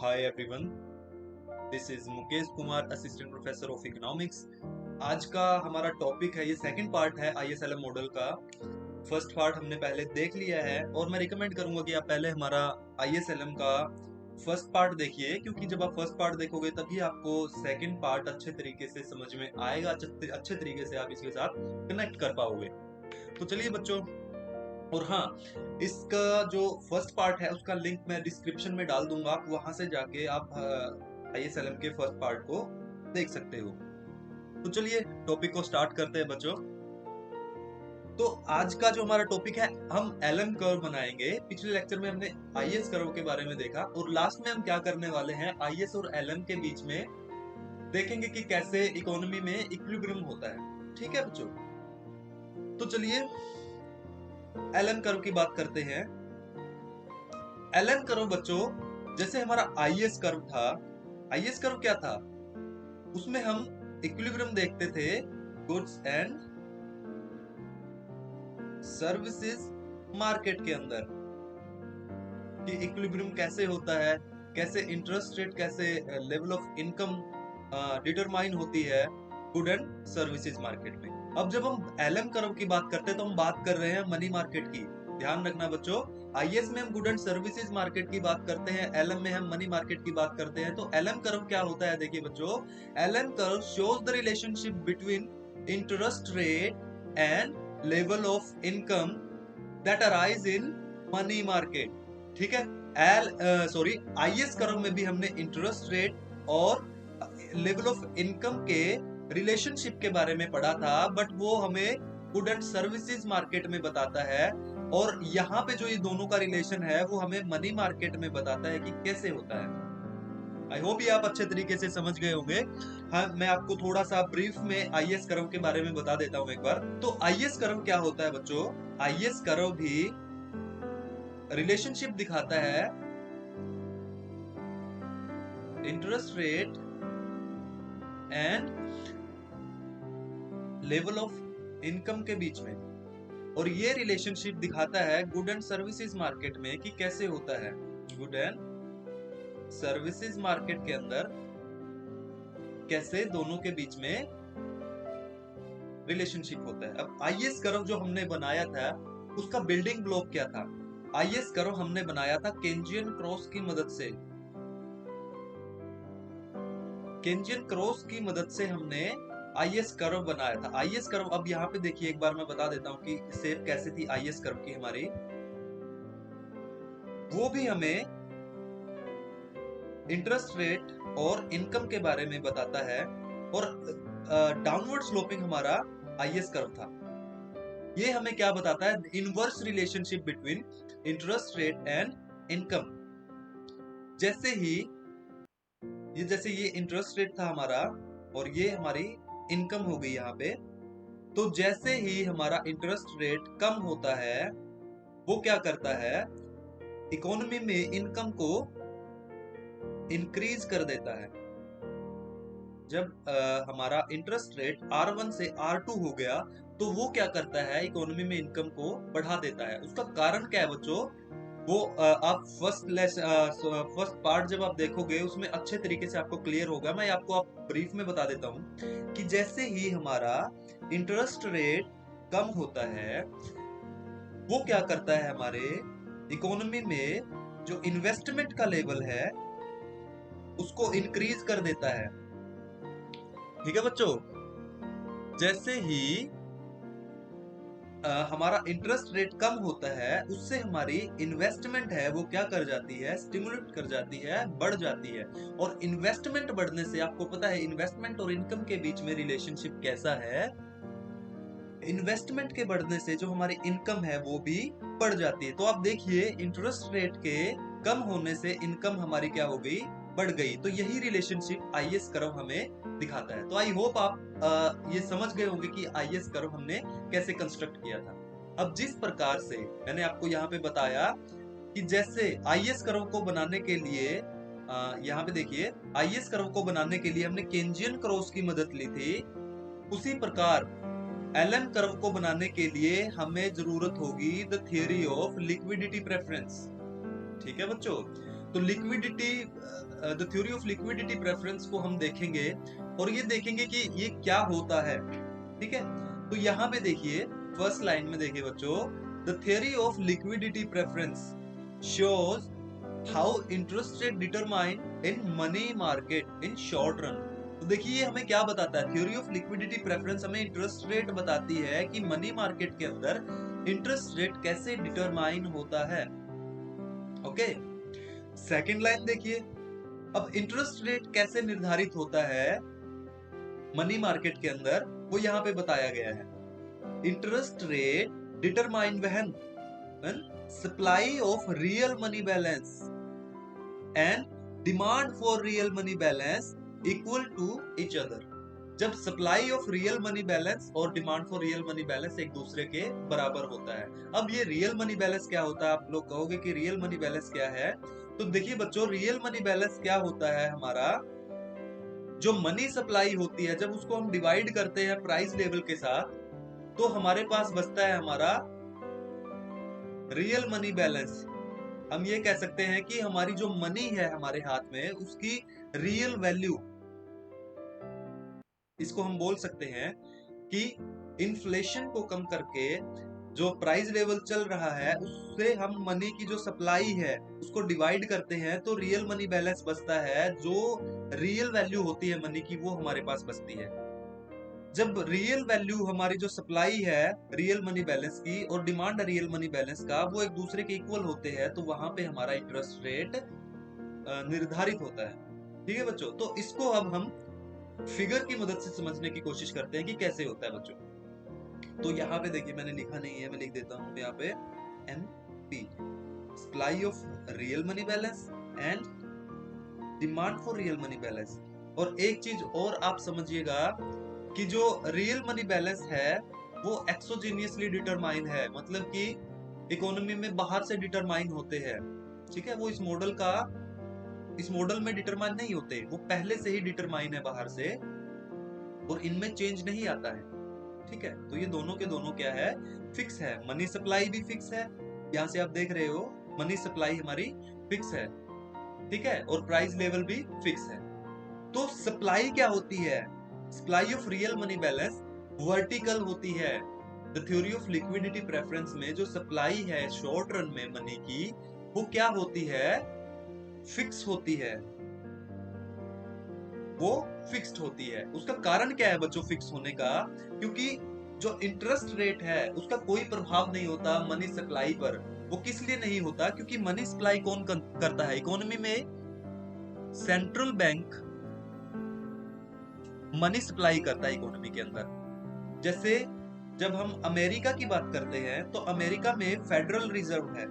Hi everyone, this is Mukesh Kumar, assistant professor of economics. आज का हमारा टॉपिक है, ये सेकंड पार्ट है आईएसएलएम मॉडल का। फर्स्ट पार्ट हमने पहले देख लिया है और मैं रिकमेंड करूंगा कि आप पहले हमारा आईएसएलएम का फर्स्ट पार्ट देखिए, क्योंकि जब आप फर्स्ट पार्ट देखोगे तभी आपको सेकंड पार्ट अच्छे तरीके से समझ में आएगा, अच्छे तरीके से आप इसके साथ कनेक्ट कर पाओगे। तो चलिए बच्चों, और हाँ, इसका जो फर्स्ट पार्ट है उसका लिंक मैं डिस्क्रिप्शन में डाल दूंगा, आप वहां से जाके आप आईएसएलएम के फर्स्ट पार्ट को देख सकते हो। तो चलिए टॉपिक को स्टार्ट करते हैं बच्चों। तो आज का जो हमारा टॉपिक है, हम एलएम कर्व बनाएंगे। पिछले लेक्चर में हमने आईएस कर्व के बारे में देखा और लास्ट में हम क्या करने वाले हैं, आईएस और एलएम के बीच में देखेंगे कि कैसे इकोनॉमी में इक्विलिब्रियम होता है। ठीक है बच्चों, तो चलिए एलएम कर्व की बात करते हैं। एलएम कर्व बच्चों, जैसे हमारा आईएस कर्व था, आईएस कर्व क्या था, उसमें हम इक्विलिब्रियम देखते थे गुड्स एंड सर्विसेज मार्केट के अंदर, कि इक्विलिब्रियम कैसे होता है, कैसे इंटरेस्ट रेट, कैसे लेवल ऑफ इनकम डिटरमाइन होती है गुड एंड सर्विसेज मार्केट में। अब जब हम एलएम कर्व की बात करते हैं तो हम बात कर रहे हैं मनी मार्केट की। ध्यान रखना बच्चों, आईएस में हम गुड एंड सर्विसेज मार्केट की बात करते हैं, एलएम में हम मनी मार्केट की बात करते हैं। तो एलएम कर्व क्या होता है, देखिए बच्चों, LM curve shows the relationship between interest rate and level of income that arise in money market. ठीक है, आईएस कर्व में भी हमने इंटरेस्ट रेट और लेवल ऑफ इनकम के रिलेशनशिप के बारे में पढ़ा था, बट वो हमें गुड एंड सर्विसेज मार्केट में बताता है। और यहाँ पे जो ये दोनों का रिलेशन है वो हमें मनी मार्केट में बताता है कि कैसे होता है। आई होप ये आप अच्छे तरीके से समझ गए होंगे। हाँ, मैं आपको थोड़ा सा ब्रीफ में आईएस कर्व के बारे में बता देता हूँ एक बार। तो आईएस कर्व क्या होता है बच्चों, आईएस कर्व भी रिलेशनशिप दिखाता है interest rate and level of income के बीच में, और ये रिलेशनशिप दिखाता है गुड एंड सर्विसेज मार्केट में कि कैसे होता है। गुड एंड सर्विसेज मार्केट के अंदर कैसे दोनों के बीच में रिलेशनशिप होता है। अब आईएस कर्व जो हमने बनाया था उसका बिल्डिंग ब्लॉक क्या था, आईएस कर्व हमने बनाया था केंजियन क्रॉस की मदद से। केंजियन क्रॉस की मदद से हमने आईएस कर्व बनाया था। आईएस कर्व, अब यहाँ पे देखिए एक बार मैं बता देता हूँ कि शेप कैसे थी आईएस कर्व की हमारी। वो भी हमें इंटरेस्ट रेट और इनकम के बारे में बताता है, और डाउनवर्ड स्लोपिंग हमारा आईएस कर्व था। ये हमें क्या बताता है, inverse relationship between interest rate and income. जैसे ये इंटरेस्ट रेट था हमारा और ये हमारी इनकम हो गई यहाँ पे। तो जैसे ही हमारा इंटरेस्ट रेट कम होता है, वो क्या करता है, इकोनॉमी में इनकम को इंक्रीज कर देता है। जब हमारा इंटरेस्ट रेट R1 से R2 हो गया तो वो क्या करता है, इकोनॉमी में इनकम को बढ़ा देता है। उसका कारण क्या है बच्चों, वो आप फर्स्ट पार्ट जब आप देखोगे उसमें अच्छे तरीके से आपको क्लियर होगा। मैं आपको ब्रीफ में बता देता हूँ कि जैसे ही हमारा इंटरेस्ट रेट कम होता है, वो क्या करता है, हमारे इकोनॉमी में जो इन्वेस्टमेंट का लेवल है उसको इंक्रीज कर देता है। ठीक है बच्चों, जैसे ही हमारा इंटरेस्ट रेट कम होता है, उससे हमारी इन्वेस्टमेंट है वो क्या कर जाती है, स्टिमुलेट कर जाती है, बढ़ जाती है। और इन्वेस्टमेंट बढ़ने से आपको पता है इन्वेस्टमेंट और इनकम के बीच में रिलेशनशिप कैसा है, इन्वेस्टमेंट के बढ़ने से जो हमारी इनकम है वो भी बढ़ जाती है। तो आप देखिए, इंटरेस्ट रेट के कम होने से इनकम हमारी क्या हो गई, बढ़ गई। तो यही रिलेशनशिप आईएस कर्व हमें दिखाता है। तो आई होप आप ये समझ गए होंगे कि आईएस कर्व हमने कैसे कंस्ट्रक्ट किया था। अब जिस प्रकार से मैंने आपको यहाँ पे बताया कि जैसे आईएस कर्व को बनाने के लिए, यहाँ पे देखिए, आईएस कर्व को बनाने के लिए हमने केंजियन क्रॉस की मदद ली थी, उसी प्रकार एलएम कर्व को बनाने के लिए हमें जरूरत होगी the theory of liquidity preference. ठीक है बच्चों, तो liquidity, the theory of liquidity preference को हम देखेंगे और ये देखेंगे कि ये क्या होता है। ठीक है, तो यहाँ पे देखिए फर्स्ट लाइन में देखिए बच्चों, the theory of liquidity preference shows how interest rate determine in money market in short run. तो देखिए ये हमें क्या बताता है, थ्योरी ऑफ लिक्विडिटी प्रेफरेंस हमें इंटरेस्ट रेट बताती है कि मनी मार्केट के अंदर इंटरेस्ट रेट कैसे डिटरमाइन होता है। ओके, सेकंड लाइन देखिए, अब इंटरेस्ट रेट कैसे निर्धारित होता है मनी मार्केट के अंदर, वो यहाँ पे बताया गया है। Interest rate determine when supply of real money balance and demand for real money balance equal to each other. जब supply of real money balance और demand for real money balance एक दूसरे के बराबर होता है। अब ये रियल मनी बैलेंस क्या होता है, आप लोग कहोगे कि रियल मनी बैलेंस क्या है। तो देखिए बच्चों, रियल मनी बैलेंस क्या होता है, हमारा जो मनी सप्लाई होती है जब उसको हम डिवाइड करते हैं प्राइस लेवल के साथ, तो हमारे पास बचता है हमारा रियल मनी बैलेंस। हम ये कह सकते हैं कि हमारी जो मनी है हमारे हाथ में उसकी रियल वैल्यू, इसको हम बोल सकते हैं कि इन्फ्लेशन को कम करके जो प्राइस लेवल चल रहा है उससे हम मनी की जो सप्लाई है उसको डिवाइड करते हैं, तो रियल मनी बैलेंस बचता है। जो रियल वैल्यू होती है मनी की वो हमारे पास बचती है। जब रियल वैल्यू हमारी जो सप्लाई है रियल मनी बैलेंस की और डिमांड रियल मनी बैलेंस का वो एक दूसरे के इक्वल होते हैं, तो वहां पे हमारा इंटरेस्ट रेट निर्धारित होता है। ठीक है बच्चों, तो इसको अब हम फिगर की मदद से समझने की कोशिश करते हैं कि कैसे होता है बच्चों। तो यहाँ पे देखिए मैंने लिखा नहीं है, मैं लिख देता हूँ यहाँ पे MP, supply of real money balance and demand for real money balance. और एक चीज और आप समझिएगा कि जो रियल मनी बैलेंस है वो एक्सोजीनियसली डिटरमाइन है, मतलब कि इकोनॉमी में बाहर से डिटरमाइन होते हैं। ठीक है, वो इस मॉडल में डिटरमाइन नहीं होते, वो पहले से ही डिटरमाइन है बाहर से और इनमें चेंज नहीं आता है। ठीक है, तो ये दोनों के दोनों क्या है, फिक्स है। मनी सप्लाई भी फिक्स है, यहाँ से आप देख रहे हो मनी सप्लाई हमारी फिक्स है। ठीक है, और प्राइस लेवल भी फिक्स है। तो सप्लाई क्या होती है, supply of real money balance vertical होती है। The theory of liquidity preference में जो सप्लाई है शॉर्ट रन में मनी की, वो क्या होती है, फिक्स होती है। वो फिक्स्ड होती है। उसका कारण क्या है बच्चों फिक्स होने का, क्योंकि जो इंटरेस्ट रेट है उसका कोई प्रभाव नहीं होता मनी सप्लाई पर। वो किस लिए नहीं होता, क्योंकि मनी सप्लाई कौन करता है इकोनॉमी में, सेंट्रल बैंक मनी सप्लाई करता है इकोनॉमी के अंदर। जैसे जब हम अमेरिका की बात करते हैं तो अमेरिका में फेडरल रिजर्व है,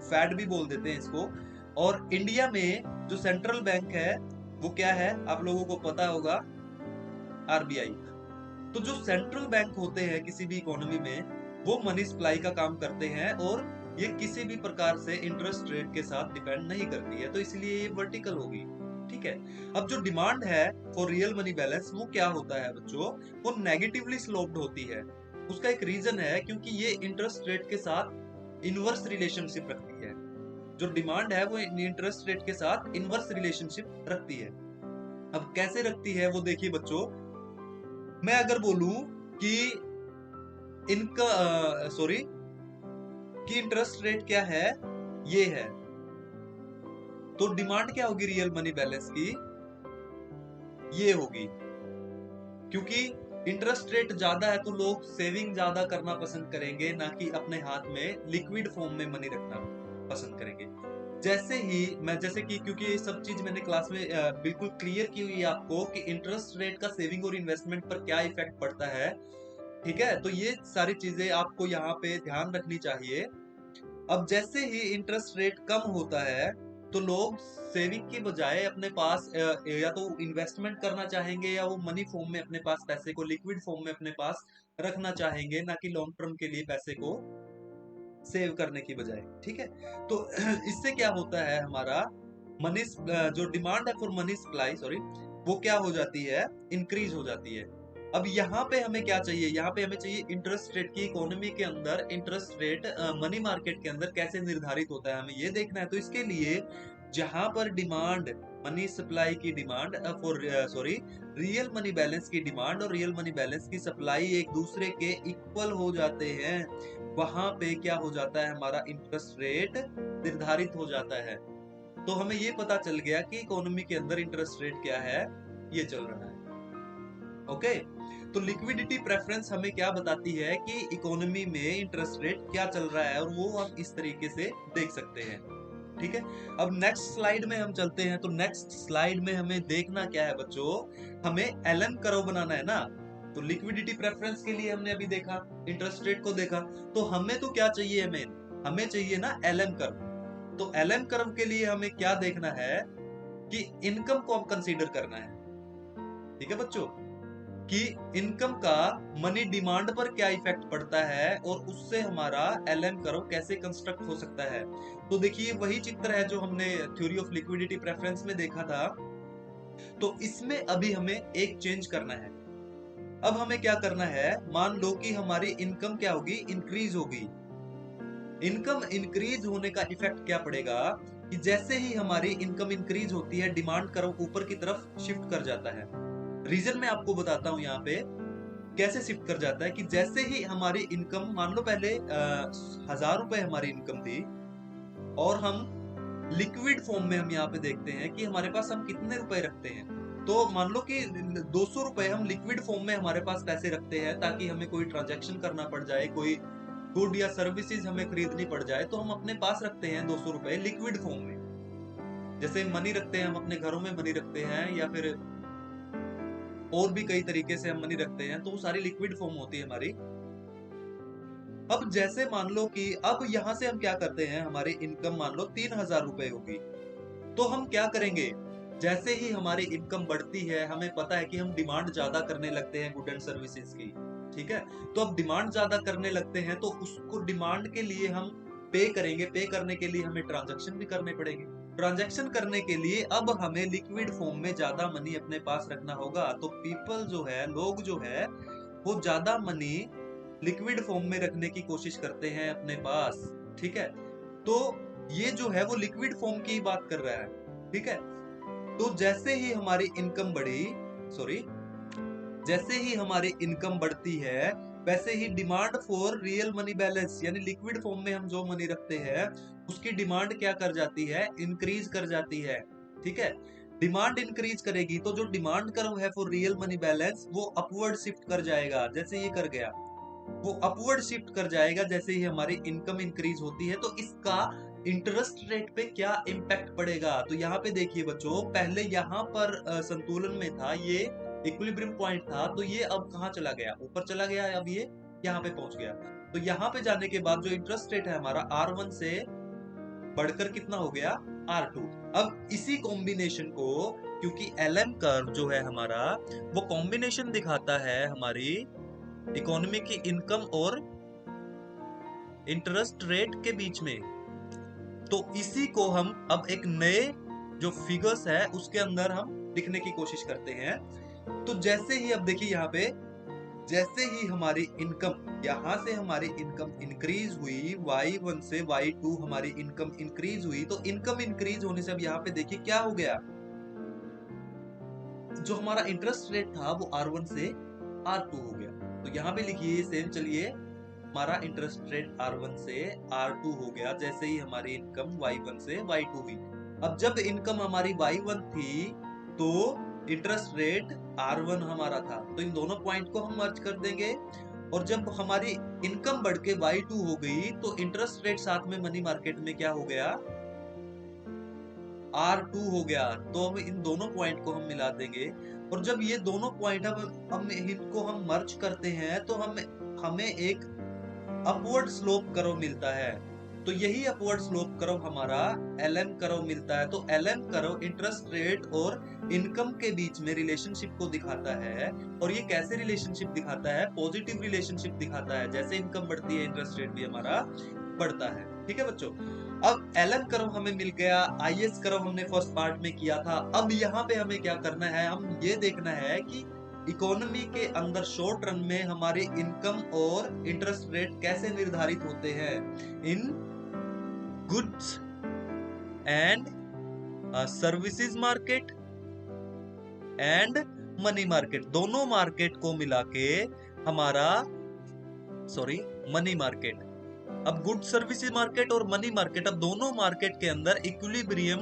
फेड भी बोल देते हैं इसको, और इंडिया में जो सेंट्रल बैंक है वो क्या है, आप लोगों को पता होगा, RBI। तो जो सेंट्रल बैंक होते हैं किसी भी इकोनॉमी में वो मनी सप्लाई का काम करते हैं और ये किसी भी प्रकार से इंटरेस्ट रेट के साथ डिपेंड नहीं करती है, तो इसलिए ये वर्टिकल होगी। ठीक है, अब जो डिमांड है फॉर रियल मनी बैलेंस वो क्या होता है बच्चों, वो नेगेटिवली स्लोप्ड होती है। उसका एक रीजन है क्योंकि ये इंटरेस्ट रेट के साथ इनवर्स रिलेशनशिप रखती है। जो डिमांड है वो इंटरेस्ट रेट के साथ इनवर्स रिलेशनशिप रखती है। अब कैसे रखती है वो देखिए बच्चों, मैं अगर बोलूं कि इनका सॉरी कि इंटरेस्ट रेट क्या है, ये है, तो डिमांड क्या होगी रियल मनी बैलेंस की, ये होगी। क्योंकि इंटरेस्ट रेट ज्यादा है तो लोग सेविंग ज्यादा करना पसंद करेंगे, ना कि अपने हाथ में लिक्विड फॉर्म में मनी रखना पसंद करेंगे। जैसे कि क्योंकि ये सब चीज मैंने क्लास में बिल्कुल क्लियर की हुई है आपको कि इंटरेस्ट रेट का सेविंग और इन्वेस्टमेंट पर क्या इफेक्ट पड़ता है। ठीक है, तो ये सारी चीजें आपको यहाँ पे ध्यान रखनी चाहिए। अब जैसे ही इंटरेस्ट रेट कम होता है तो लोग सेविंग के बजाय अपने पास या तो इन्वेस्टमेंट करना चाहेंगे या वो मनी फॉर्म में अपने पास पैसे को लिक्विड फॉर्म में अपने पास रखना चाहेंगे, ना कि लॉन्ग टर्म के लिए पैसे को सेव करने की बजाय। ठीक है, तो इससे क्या होता है, हमारा मनी जो डिमांड है फॉर मनी सप्लाई वो क्या हो जाती है, इंक्रीज हो जाती है। अब यहाँ पे हमें क्या चाहिए, यहाँ पे हमें चाहिए इंटरेस्ट रेट की इकोनॉमी के अंदर इंटरेस्ट रेट मनी मार्केट के अंदर कैसे निर्धारित होता है, हमें ये देखना है। तो इसके लिए जहां पर डिमांड, मनी सप्लाई की डिमांड रियल मनी बैलेंस की डिमांड और रियल मनी बैलेंस की सप्लाई एक दूसरे के इक्वल हो जाते हैं, वहां पे क्या हो जाता है, हमारा इंटरेस्ट रेट निर्धारित हो जाता है। तो हमें ये पता चल गया कि इकोनॉमी के अंदर इंटरेस्ट रेट क्या है, ये चल रहा है। ओके, तो लिक्विडिटी प्रेफरेंस हमें क्या बताती है कि इकोनॉमी में इंटरेस्ट रेट क्या चल रहा है, और वो हम इस तरीके से देख सकते हैं। ठीक है, अब नेक्स्ट स्लाइड में हम चलते हैं। तो नेक्स्ट स्लाइड में हमें देखना क्या है बच्चों, हमें एलएम कर्व बनाना है ना। तो लिक्विडिटी प्रेफरेंस के लिए हमने अभी देखा, इंटरेस्ट रेट को देखा, तो हमें तो क्या चाहिए, हमें चाहिए ना एलएम कर्व। तो एलएम कर्व के लिए हमें क्या देखना है कि इनकम को कंसीडर करना है। ठीक है बच्चों, कि इनकम का मनी डिमांड पर क्या इफेक्ट पड़ता है और उससे हमारा एलएम कर्व कैसे कंस्ट्रक्ट हो सकता है। तो देखिए वही चित्र है जो हमने थ्योरी ऑफ लिक्विडिटी प्रेफरेंस में देखा था। तो इसमें अभी हमें एक चेंज करना है। अब हमें क्या करना है, मान लो कि हमारी इनकम क्या होगी, इंक्रीज होगी। इनकम इंक्रीज होने का इफेक्ट क्या पड़ेगा कि जैसे ही हमारी इनकम इंक्रीज होती है, डिमांड कर्व ऊपर की तरफ शिफ्ट कर जाता है। रीजन मैं आपको बताता हूं यहाँ पे कैसे शिफ्ट कर जाता है। कि जैसे ही हमारी इनकम, मान लो पहले 1000 रुपए हमारी इनकम थी, और हम लिक्विड फॉर्म में हम यहाँ पे देखते हैं कि हमारे पास हम कितने रुपए रखते हैं। तो मान लो कि 200 रुपए हम लिक्विड फॉर्म में हमारे पास पैसे रखते हैं, ताकि हमें कोई ट्रांजेक्शन करना पड़ जाए, कोई गुड या सर्विसेज हमें खरीदनी पड़ जाए, तो हम अपने पास रखते हैं 200 रुपए लिक्विड फॉर्म में। जैसे मनी रखते हैं, हम अपने घरों में मनी रखते हैं, या फिर और भी कई तरीके से हम मनी रखते हैं, तो वो सारी लिक्विड फॉर्म होती है हमारी। अब जैसे मान लो कि अब यहां से हम क्या करते हैं, हमारी इनकम मान लो 3000 रुपए होगी, तो हम क्या करेंगे, जैसे ही हमारी इनकम बढ़ती है, हमें पता है कि हम डिमांड ज्यादा करने लगते हैं गुड एंड सर्विसेज की। ठीक है, तो अब डिमांड ज्यादा करने लगते हैं, तो उसको डिमांड के लिए हम पे करेंगे। पे करने के लिए हमें ट्रांजैक्शन भी करने पड़ेंगे। ट्रांजैक्शन करने के लिए अब हमें लिक्विड फॉर्म में ज्यादा मनी अपने पास रखना होगा। तो पीपल जो है, लोग जो है, वो ज्यादा मनी लिक्विड फॉर्म में रखने की कोशिश करते हैं अपने पास। ठीक है, तो ये जो है वो लिक्विड फॉर्म की बात कर रहा है। ठीक है, तो जैसे ही हमारी इनकम बढ़ी, सॉरी, जैसे ही हमारी इनकम बढ़ती है, वैसे ही demand for real money balance, यानी लिक्विड फॉर्म में हम जो मनी रखते हैं, उसकी डिमांड क्या कर जाती है, इंक्रीज कर जाती है। ठीक है, डिमांड इंक्रीज करेगी तो जो डिमांड कर्व है फॉर रियल मनी बैलेंस, वो अपवर्ड शिफ्ट कर जाएगा। जैसे ये कर गया, वो अपवर्ड शिफ्ट कर जाएगा जैसे ही हमारी इनकम इंक्रीज होती है। तो इसका इंटरेस्ट रेट पे क्या इम्पैक्ट पड़ेगा। तो यहाँ पे देखिए बच्चों, पहले यहाँ पर संतुलन में था, ये इक्विलिब्रियम पॉइंट था, तो ये अब कहाँ चला गया, ऊपर चला गया है, अब ये यहाँ पे पहुंच गया। तो यहाँ पे जाने के बाद जो इंटरेस्ट रेट है हमारा R1 से बढ़कर कितना हो गया, R2। अब इसी कॉम्बिनेशन को, क्योंकि LM कर्व जो है हमारा, वो कॉम्बिनेशन दिखाता है हमारी इकोनॉमी की इनकम और इंटरेस्ट रेट के बीच में। तो इसी को हम अब एक नए जो फिगर्स है उसके अंदर हम लिखने की कोशिश करते हैं। तो जैसे ही, अब देखिए यहाँ पे, जैसे ही हमारी इनकम, यहां से हमारी इनकम इंक्रीज हुई, Y1 से Y2 हमारी इनकम इंक्रीज हुई, तो इनकम इंक्रीज होने से अब यहाँ पे देखिए क्या हो गया, जो हमारा इंटरेस्ट रेट था वो R1 से R2 हो गया। तो यहाँ पे लिखिए सेम, चलिए, हमारा इंटरेस्ट रेट R1 से R2 हो गया जैसे ही हमारी इनकम Y1 से Y2 हुई। अब जब इनकम हमारी Y1 थी, तो इंटरेस्ट रेट R1 हमारा था, तो इन दोनों पॉइंट को हम मर्ज कर देंगे। और जब हमारी इनकम बढ़ के Y2 हो गई, तो इंटरेस्ट रेट साथ में मनी मार्केट में क्या हो गया, R2 हो गया। तो अब इन दोनों पॉइंट को हम मिला देंगे, और जब ये दोनों पॉइंट हम इनको हम मर्ज करते हैं, तो हमें एक अपवर्ड स्लोप कर्व मिलता है। तो यही अपवर्ड स्लोप कर्व हमारा LM कर्व मिलता है। तो LM कर्व इंटरेस्ट रेट और इनकम के बीच में रिलेशनशिप को दिखाता है। और ये कैसे रिलेशनशिप दिखाता है, पॉजिटिव रिलेशनशिप दिखाता है। जैसे इनकम बढ़ती है, इंटरेस्ट रेट भी हमारा बढ़ता है। ठीक है बच्चों, अब LM कर्व हमें मिल गया, IS कर्व हमने फर्स्ट पार्ट में किया था। अब यहाँ पे हमें क्या करना है, हम ये देखना है कि इकोनॉमी के अंदर शॉर्ट रन में हमारे इनकम और इंटरेस्ट रेट कैसे निर्धारित होते हैं इन goods and services market and money market, दोनों मार्केट को मिला के हमारा मनी मार्केट। अब गुड सर्विसेज मार्केट और मनी मार्केट, अब दोनों मार्केट के अंदर इक्विलिब्रियम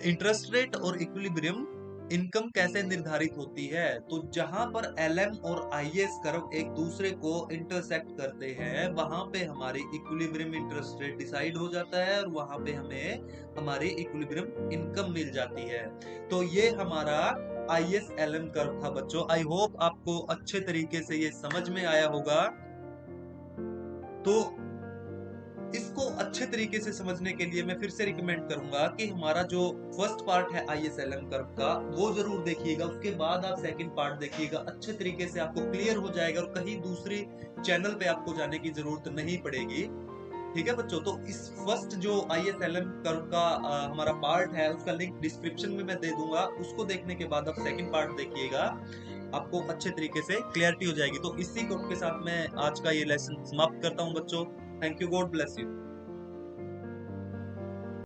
इंटरेस्ट रेट और इक्विलिब्रियम इनकम कैसे निर्धारित होती है। तो जहां पर एलएम और आईएस कर्व एक दूसरे को इंटरसेक्ट करते हैं, वहां पे हमारी इक्विलिब्रियम इंटरेस्ट रेट डिसाइड हो जाता है और वहां पे हमें हमारी इक्विलिब्रियम इनकम मिल जाती है। तो ये हमारा आईएस एलएम कर्व था बच्चों। आई होप आपको अच्छे तरीके से ये समझ में आया होगा। तो इसको अच्छे तरीके से समझने के लिए मैं फिर से रिकमेंड करूंगा कि हमारा जो फर्स्ट पार्ट है आईएसएलएम कर्व का वो जरूर देखिएगा, उसके बाद आप सेकंड पार्ट देखिएगा, अच्छे तरीके से आपको क्लियर हो जाएगा और कहीं दूसरी चैनल पे आपको जाने की जरूरत नहीं पड़ेगी। ठीक है बच्चों, तो इस फर्स्ट जो आईएसएलएम कर्व का हमारा पार्ट है उसका लिंक डिस्क्रिप्शन में मैं दे दूंगा, उसको देखने के बाद आप सेकंड पार्ट देखिएगा, आपको अच्छे तरीके से क्लियरिटी हो जाएगी। तो इसी कोट के साथ मैं आज का ये लेसन समाप्त करता हूँ बच्चों। Thank you, God bless you.